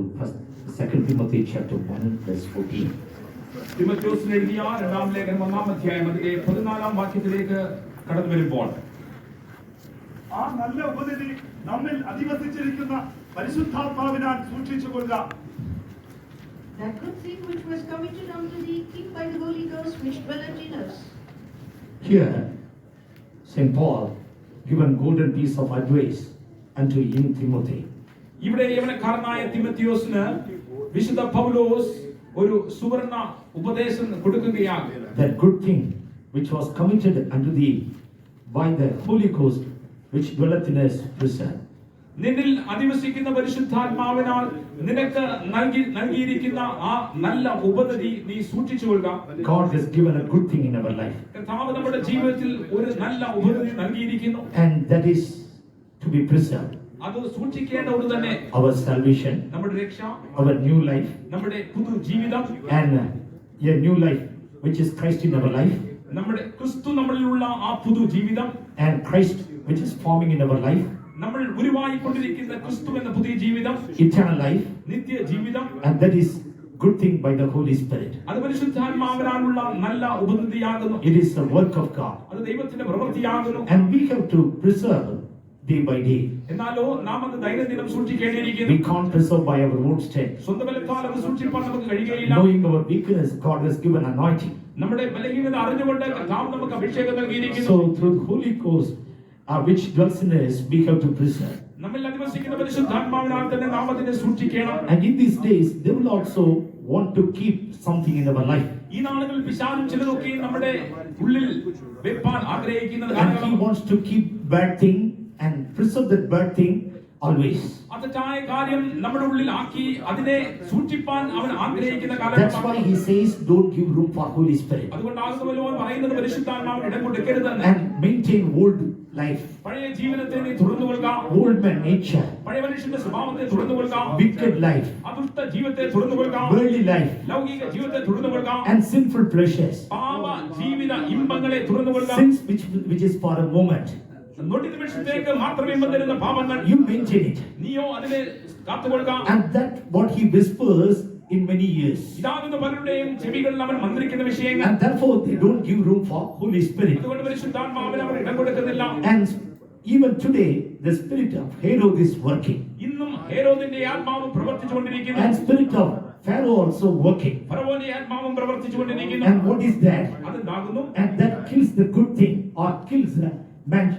2 Timothy chapter 1 verse 14. തിമോഥെയോസിന് എഴുതിയ രണ്ടാം ലേഖനം 1-ാം അധ്യായം അതിലെ 14-ാം വാക്യത്തിലേക്ക് കടന്നു വരുമ്പോൾ ആ നല്ല ഉപനിധി നമ്മിൽ അധിവസിച്ചിരിക്കുന്ന പരിശുദ്ധാത്മാവിനാൽ സൂക്ഷിച്ചുകൊള്ളുക. That good thing which was committed unto thee, keep by the Holy Ghost which dwelleth in us. Here, St. Paul given golden piece of advice unto young Timothy. ഇവിടെ യവനക്കാരനായ തിമോഥെയോസിന് വിശുദ്ധ പൗലോസ് ഒരു സുവർണ ഉപദേശം കൊടുക്കുകയാണ്. That good thing which was committed unto thee by the Holy Ghost which dwelleth in us preserve. നിന്നിൽ അധിവസിക്കുന്ന പരിശുദ്ധാത്മാവിനാൽ നിനക്ക് നൽകിയിരിക്കുന്ന ആ നല്ല ഉപദേശം നീ സൂക്ഷിച്ചുകൊള്ളുക. God has given a good thing in our life. കർത്താവ് നമ്മുടെ ജീവിതത്തിൽ ഒരു നല്ല ഉപദേശം നൽകിയിരിക്കുന്നു. And that is to be preserved. അത് സൂക്ഷിക്കേണ്ട ഒരു തന്നെ Our salvation, നമ്മുടെ രക്ഷ, our new life, നമ്മുടെ പുതു ജീവിതം, and a new life which is Christ in our life, നമ്മുടെ ക്രിസ്തു നമ്മളിലുള്ള ആ പുതു ജീവിതം, and Christ which is forming in our life, നമ്മൾ ഉരുവായിക്കൊണ്ടിരിക്കുന്ന ക്രിസ്തു എന്ന പുതിയ ജീവിതം, eternal life, നിത്യ ജീവിതം, and that is good thing by the Holy Spirit. അത് പരിശുദ്ധാത്മാവിനാലുള്ള നല്ല ഉപദേശമാകുന്നു. It is the work of God, അത് ദൈവത്തിന്റെ പ്രവൃത്തിയാകുന്നു. and we have to preserve day by day. എന്നാലോ നാം അത് ദൈനംദിനം സൂക്ഷിക്കേണ്ടിയിരിക്കുന്നു. We can't preserve by our own strength. സ്വന്തം ബലത്താൽ അത് സൂക്ഷിപ്പാൻ നമുക്ക് കഴിയുകയില്ല. Knowing our weakness, God has given anointing. നമ്മുടെ ബലഹീനത അറിഞ്ഞുകൊണ്ട് കർത്താവ് നമുക്ക് അഭിഷേകം നൽകിയിരിക്കുന്നു. So through the Holy Ghost which dwells in us, we have to preserve. നമ്മിൽ അധിവസിക്കുന്ന പരിശുദ്ധാത്മാവിനാൽ തന്നെ നാം അതിനെ സൂക്ഷിക്കണം. And in these days, they will also want to keep something in our life. ഈ നാളുകളിൽ പിശാചും ചിലരൊക്കെ നമ്മുടെ ഉള്ളിൽ വെപ്പാൻ ആഗ്രഹിക്കുന്നത് And he കാരണം wants to keep bad thing and preserve that bad thing always. തെറ്റായ കാര്യം നമ്മുടെ ഉള്ളിൽ ആക്കി അതിനെ സൂക്ഷിപ്പാൻ അവൻ ആഗ്രഹിക്കുന്ന That's why he says, don't give room for Holy Spirit. അതുകൊണ്ടാകുമല്ലോ പറയുന്നത് പരിശുദ്ധാത്മാവിന് ഇടം കൊടുക്കരുതെന്ന്. And maintain old life, പഴയ ജീവിതത്തെ നീ തുറന്നു കൊള്ളുക. old man nature, പഴയ മനുഷ്യന്റെ സ്വഭാവത്തെ തുറന്നു കൊള്ളുക. wicked life, അദുഷ്ട ജീവിതത്തെ തുറന്നു കൊള്ളുക. worldly life, ലൗകിക ജീവിതത്തെ തുറന്നു കൊള്ളുക. and sinful pleasures, പാപ ജീവിത ഇമ്പങ്ങളെ തുറന്നു കൊള്ളുക. sins which is for a moment. നൊടി നിമിഷത്തേക്ക് മാത്രം ഇമ്പം തരുന്ന പാപങ്ങൾ You maintain it. നീയോ അതിനെ കാത്തുകൊള്ളുക. And that what he whispers in many years. ഇതാകുന്ന പലരുടെയും ചെവികളിൽ അവൻ മന്ത്രിക്കുന്ന വിഷയങ്ങൾ. And therefore they don't give room for Holy Spirit. അതുകൊണ്ട് പരിശുദ്ധാത്മാവിന് അവർ ഇടം കൊടുക്കുന്നില്ല. And even today the spirit of Herod is working. ഇന്നും ഹേരോദിന്റെ ആത്മാവ് പ്രവർത്തിച്ചുകൊണ്ടിരിക്കുന്നു. And spirit of Pharaoh also working. ഫറവോന്റെ ആത്മാവും പ്രവർത്തിച്ചുകൊണ്ടിരിക്കുന്നു. And what is that? അതെന്താകുന്നു? And that kills the good thing or kills male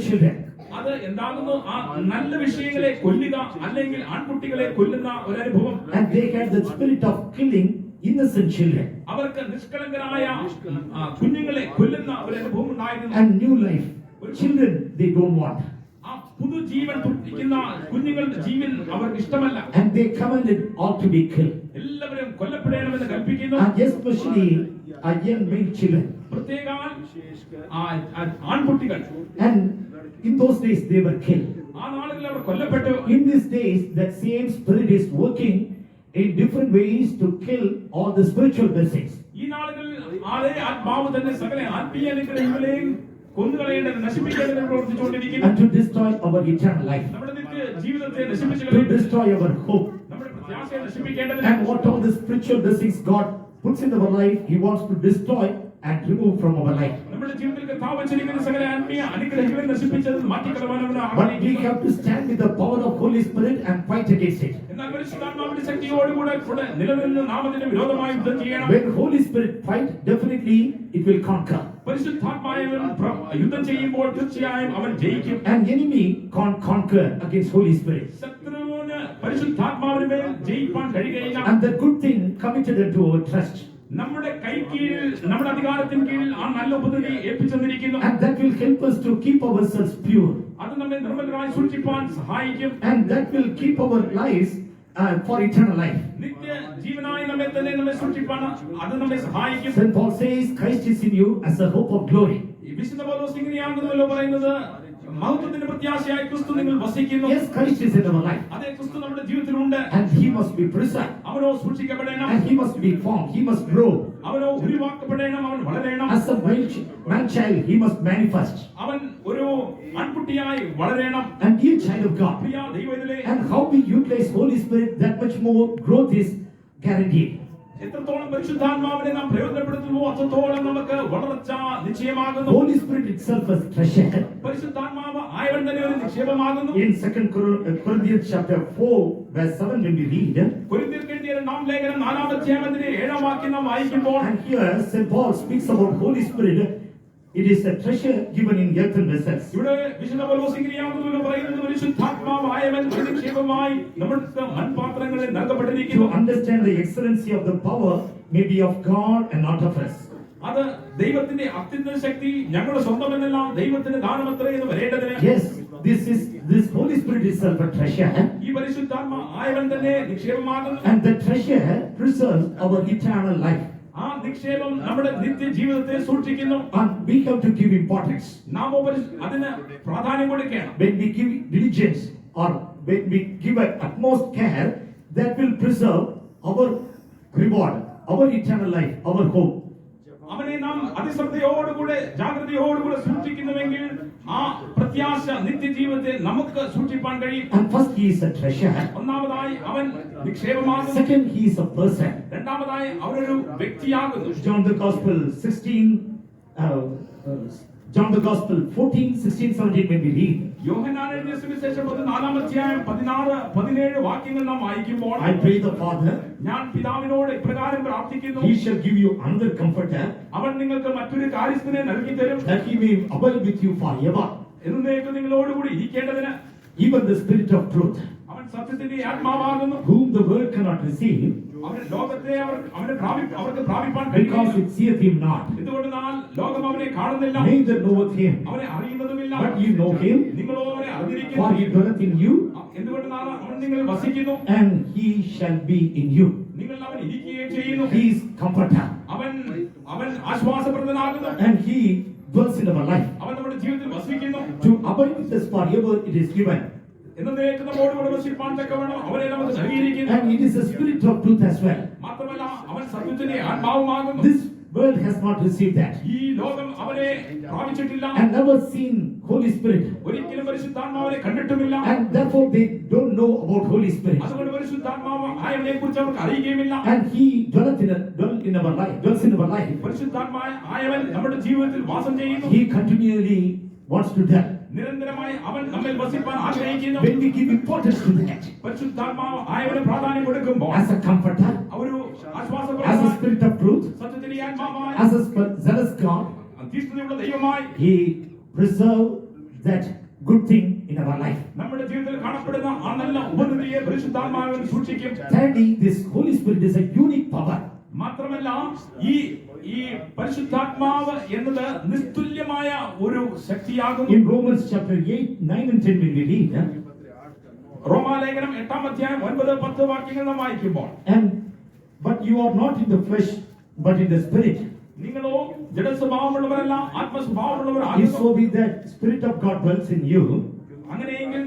children. അത് എന്താകുന്നു? ആ നല്ല വിഷയങ്ങളെ കൊല്ലുക അല്ലെങ്കിൽ ആൺകുട്ടികളെ കൊല്ലുന്ന ഒരു അനുഭവം. And they had the spirit of killing innocent children. അവർക്ക് നിഷ്കളങ്കരായ കുഞ്ഞുങ്ങളെ കൊല്ലുന്ന ഒരു അനുഭവം ഉണ്ടായിരുന്നു. And new life. Children they don't want. ആ പുതു ജീവൻ തുടിക്കുന്ന കുഞ്ഞുങ്ങളുടെ ജീവൻ അവർക്ക് ഇഷ്ടമല്ല. And they commanded all to be killed. എല്ലാവരും കൊല്ലപ്പെടണമെന്ന് കൽപ്പിക്കുന്നു. And especially young male children. പ്രത്യേക ആൺകുട്ടികൾ. And in those days they were killed. ആ നാളുകളിൽ അവർ കൊല്ലപ്പെട്ടു. In these days that same spirit is working in different ways to kill all the spiritual blessings. ഈ നാളുകളിൽ അതേ ആത്മാവ് തന്നെ സകല ആത്മീയ അനുഗ്രഹങ്ങളെയും കൊന്നുകളയേണ്ടത് നശിപ്പിക്കേണ്ടത് പ്രവർത്തിച്ചുകൊണ്ടിരിക്കുന്നു. And to destroy our eternal life. നമ്മുടെ നിത്യ ജീവിതത്തെ നശിപ്പിച്ചു To destroy our hope. നമ്മുടെ പ്രത്യാശയെ നശിപ്പിക്കേണ്ടത്. And what all the spiritual blessings God puts in our life, He wants to destroy and remove from our life. നമ്മുടെ ജീവിതത്തിൽ കർത്താവ് വെച്ചിരിക്കുന്ന സകല ആത്മീയ അനുഗ്രഹങ്ങളെ നശിപ്പിച്ചത് മാറ്റിക്കളവാനാണ്. But we have to stand with the power of Holy Spirit and fight against it. എന്നാൽ പരിശുദ്ധാത്മാവിന്റെ ശക്തിയോടുകൂടെ നിലനിന്ന് നാം അതിന് വിരോധമായി യുദ്ധം ചെയ്യണം. When Holy Spirit fight, definitely it will conquer. പരിശുദ്ധാത്മാവൻ യുദ്ധം ചെയ്യുമ്പോൾ തീർച്ചയായും അവൻ ജയിക്കും. An enemy can't conquer against Holy Spirit. ശത്രുവിന് പരിശുദ്ധാത്മാവിന് മേൽ ജയിക്കാൻ കഴിയുകയില്ല. And the good thing committed into our trust. നമ്മുടെ കൈ കീഴിൽ നമ്മുടെ അധികാരത്തിന് കീഴിൽ ആ നല്ല ഉപദേശം ഏൽപ്പിച്ചിരിക്കുന്നു. And that will help us to keep ourselves pure. അത് നമ്മെ നിർമ്മലരായി സൂക്ഷിപ്പാൻ സഹായിക്കും. And that will keep our lives for eternal life. നിത്യ ജീവനായി നമ്മെ സൂക്ഷിപ്പാൻ അത് നമ്മെ സഹായിക്കും. St. Paul says Christ is in you as a hope of glory. വിശുദ്ധ പൗലോസ് ഇങ്ങനെയാകുന്നല്ലോ പറയുന്നത്, മഹത്വത്തിന്റെ പ്രത്യാശയായി ക്രിസ്തു നിങ്ങൾ വസിക്കുന്നു. Yes, Christ is in our life. അതേ ക്രിസ്തു നമ്മുടെ ജീവിതത്തിലുണ്ട്. And he must be preserved. അവനോ സൂക്ഷിക്കപ്പെടണം. And he must be formed. He must grow. അവനോ ഉരുവാക്കപ്പെടണം. അവൻ വളരണം. As a man child, he must manifest. അവൻ ഒരു ആൺകുട്ടിയായി വളരണം. And be a child of God. Priya ദൈവത്തിലെ And how we utilize Holy Spirit, that much more growth is guaranteed. എത്രത്തോളം പരിശുദ്ധാത്മാവിനെ നാം പ്രയോജനപ്പെടുത്തുന്നു അത്രത്തോളം നമുക്ക് വളർച്ച നിശ്ചയമാകുന്നു. Holy Spirit itself is treasure. പരിശുദ്ധാത്മാവ് ആയവൻ തന്നെ ഒരു നിക്ഷേപമാകുന്നു. In 2 Corinthians chapter 4 verse 7 when we read, കൊരിന്ത്യർക്ക് എഴുതിയ രണ്ടാം ലേഖനം 4-ാം അധ്യായത്തിന്റെ 7-ാം വാക്യം നാം വായിക്കുമ്പോൾ, and here St. Paul speaks about Holy Spirit. It is a treasure given in earthen vessels. ഇവിടെ വിശുദ്ധ പൗലോസ് ഇങ്ങനെയാകുന്നു പറയുന്നത്, പരിശുദ്ധാത്മാവ് ആയവൻ ഒരു നിക്ഷേപമായി നമ്മുടെ മൺപാത്രങ്ങളിൽ To നൽകപ്പെട്ടിരിക്കുന്നു. understand the excellency of the power may be of God and not of us. അത് ദൈവത്തിന്റെ അത്യുന്നത ശക്തി ഞങ്ങളുടെ സ്വന്തമെന്നല്ല, ദൈവത്തിന്റെ ദാനമത്രേ എന്ന് വരേണ്ടതിന്. Yes, this Holy Spirit itself a treasure, ഈ പരിശുദ്ധാത്മാ ആയവൻ തന്നെ നിക്ഷേപമാകുന്നു. and the treasure preserves our eternal life. ആ നിക്ഷേപം നമ്മുടെ നിത്യ ജീവിതത്തെ സൂക്ഷിക്കുന്നു. And we have to give importance. നാം അതിന് പ്രാധാന്യം കൊടുക്കണം. When we give diligence or when we give a utmost care, that will preserve our reward, our eternal life, our hope. അവനെ നാം അതിശ്രദ്ധയോടുകൂടെ ജാഗ്രതയോടുകൂടെ സൂക്ഷിക്കുന്നുവെങ്കിൽ ആ പ്രത്യാശ നിത്യജീവിതത്തെ നമുക്ക് സൂക്ഷിപ്പാൻ കഴിയും. And first, he is a treasure. ഒന്നാമതായി അവൻ നിക്ഷേപമാകുന്നു. Second, he is a person. രണ്ടാമതായി അവനൊരു വ്യക്തിയാകുന്നു. John the Gospel 14, 16, 17 when we read, യോഹന്നാൻ എഴുതിയ സുവിശേഷം 4-ാം അധ്യായം 16, 17 വാക്യങ്ങൾ നാം വായിക്കുമ്പോൾ, I pray the Father, ഞാൻ പിതാവിനോട് ഇപ്രകാരം പ്രാർത്ഥിക്കുന്നു, he shall give you another comforter, അവൻ നിങ്ങൾക്ക് മറ്റൊരു കാര്യസ്ഥനെ നൽകി തരും, that he may abide with you forever, എന്നേക്കും നിങ്ങളോടുകൂടി ഇരിക്കേണ്ടതിന്. even the Spirit of truth, അവൻ സത്യത്തിന്റെ ആത്മാവാകുന്നു. whom the world cannot receive, അവൻ ലോകത്തെ അവർക്ക് പ്രാപിപ്പാൻ because കഴിയില്ല. it seeth him not, എന്തുകൊണ്ടെന്നാൽ ലോകം അവനെ കാണുന്നില്ല, neither knoweth him, അവനെ അറിയുന്നതുമില്ല. but ye know him, നിങ്ങളോ അവനെ for അറിഞ്ഞിരിക്കുന്നു. he dwelleth in you, എന്തുകൊണ്ടെന്നാൽ അവൻ നിങ്ങൾ വസിക്കുന്നു, and he shall be in you. നിങ്ങൾ അവൻ ഇരിക്കുകയും ചെയ്യുന്നു. He is comforter, അവൻ ആശ്വാസപ്രദനാകുന്നു. and he dwells in our life. അവൻ നമ്മുടെ ജീവിതത്തിൽ വസിക്കുന്നു. To abide with us forever it is given, എന്നേക്കും നമ്മോടുകൂടെ വസിപ്പാൻ തക്കവണ്ണം അവനെ നമുക്ക് നൽകിയിരിക്കുന്നു. and it is the Spirit of truth as well. മാത്രമല്ല അവൻ സത്യത്തിന്റെ ആത്മാവുമാകുന്നു. This world has not received that, ഈ ലോകം അവനെ പ്രാപിച്ചിട്ടില്ല, and never seen Holy Spirit, ഒരിക്കലും പരിശുദ്ധാത്മാവിനെ കണ്ടിട്ടുമില്ല. and therefore they don't know about Holy Spirit. അതുകൊണ്ട് പരിശുദ്ധാത്മാവ് ആയവനെ കുറിച്ച് അവർക്ക് അറിയുകയുമില്ല. And he dwells in our life. പരിശുദ്ധാത്മായ ആയവൻ നമ്മുടെ ജീവിതത്തിൽ വാസം ചെയ്യുന്നു. He continually wants to dwell. നിരന്തരമായി അവൻ നമ്മിൽ വസിപ്പാൻ ആഗ്രഹിക്കുന്നു. When we give importance to that, പരിശുദ്ധാത്മാവ് ആയവന് പ്രാധാന്യം കൊടുക്കുമ്പോൾ, as a comforter, ഒരു as a ആശ്വാസപ്രദമായ Spirit of truth, സത്യത്തിന്റെ ആത്മാവായി, as a zealous God, തീഷ്ണതയുള്ള ദൈവമായി he preserves that good thing in our life. നമ്മുടെ ജീവിതത്തിൽ കാണപ്പെടുന്ന ആ നല്ല ഉപനിധിയെ പരിശുദ്ധാത്മാവിൽ സൂക്ഷിക്കും. Thirdly, this Holy Spirit is a unique power. മാത്രമല്ല ഈ പരിശുദ്ധാത്മാവ് എന്നത് നിസ്തുല്യമായ ഒരു ശക്തിയാകുന്നു. In Romans chapter 8, 9 and 10 when we read, റോമാലേഖനം 8-ാം അധ്യായം 9, 10 വാക്യങ്ങൾ നാം വായിക്കുമ്പോൾ, but you are not in the flesh but in the Spirit, നിങ്ങളോ ജഡസ്വഭാവമുള്ളവരല്ല ആത്മസ്വഭാവമുള്ളവർ if ആകുന്നു. so be that Spirit of God dwells in you. അങ്ങനെയെങ്കിൽ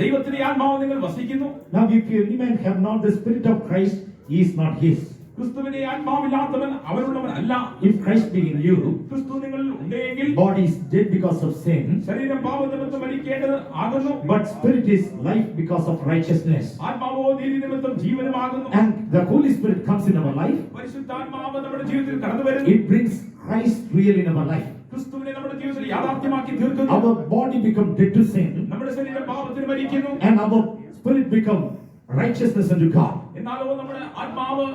ദൈവത്തിന്റെ ആത്മാവ് നിങ്ങൾ വസിക്കുന്നു. Now if any man have not the Spirit of Christ, he is not his. ക്രിസ്തുവിന്റെ ആത്മാവില്ലാത്തവൻ അവനുള്ളവൻ അല്ല. If Christ be in you, ക്രിസ്തു നിങ്ങളിൽ ഉണ്ടെങ്കിൽ body is dead because of sin, ശരീരം പാപനിമിത്തം മരിക്കേണ്ടത് ആകുന്നു, but Spirit is life because of righteousness. ആത്മാവോ നീതി നിമിത്തം ജീവനുമാകുന്നു. And the Holy Spirit comes in our life. പരിശുദ്ധാത്മാവ് നമ്മുടെ ജീവിതത്തിൽ കടന്നു വരുന്നു. It brings Christ real in our life. ക്രിസ്തുവിനെ നമ്മുടെ ജീവിതത്തിൽ യാഥാർത്ഥ്യമാക്കി തീർക്കുന്നു. Our body become dead to sin, നമ്മുടെ ശരീരം പാപത്തിന് മരിക്കുന്നു. and our spirit become righteousness unto God. എന്നാലോ നമ്മുടെ ആത്മാവ്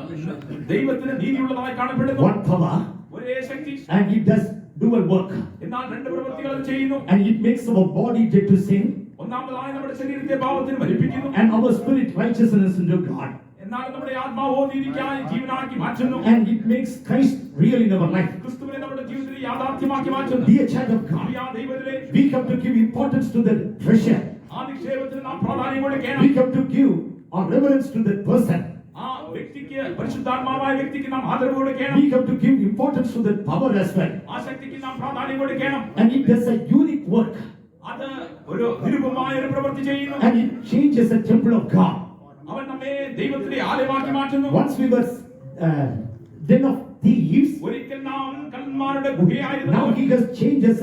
ദൈവത്തിന് നീതിയുള്ളതായി കാണപ്പെടുന്നു. One power, ഒരേ ശക്തി, and it does dual work, എന്നാൽ രണ്ട് പ്രവൃത്തികൾ അത് ചെയ്യുന്നു. and it makes our body dead to sin, ഒന്നാമതായി നമ്മുടെ ശരീരത്തെ പാപത്തിന് മരിപ്പിക്കുന്നു. and our spirit righteousness unto God, എന്നാൽ നമ്മുടെ ആത്മാവോ നീതിക്കായി ജീവനാക്കി മാറ്റുന്നു. and it makes Christ real in our life. ക്രിസ്തുവിനെ നമ്മുടെ ജീവിതത്തിൽ യാഥാർത്ഥ്യമാക്കി മാറ്റുന്നു. Dear child of God, ആ ദൈവത്തിലെ we have to give importance to the treasure. ആ നിക്ഷേപത്തിന് നാം പ്രാധാന്യം കൊടുക്കണം. We have to give our reverence to that person. ആ വ്യക്തിക്ക്, പരിശുദ്ധാത്മാവായ വ്യക്തിക്ക് നാം ആദരവ് കൊടുക്കണം. We have to give importance to that power as well. ആ ശക്തിക്ക് നാം പ്രാധാന്യം കൊടുക്കണം. And it does a unique work, അത് ഒരു നിരുപമായ ഒരു പ്രവൃത്തി ചെയ്യുന്നു. and it changes the temple of God. അവൻ നമ്മെ ദൈവത്തിന്റെ ആലയമാക്കി മാറ്റുന്നു. Once we were den of thieves, ഒരിക്കൽ നാം കള്ളന്മാരുടെ ഗുഹയായിരുന്നു. now he has changed us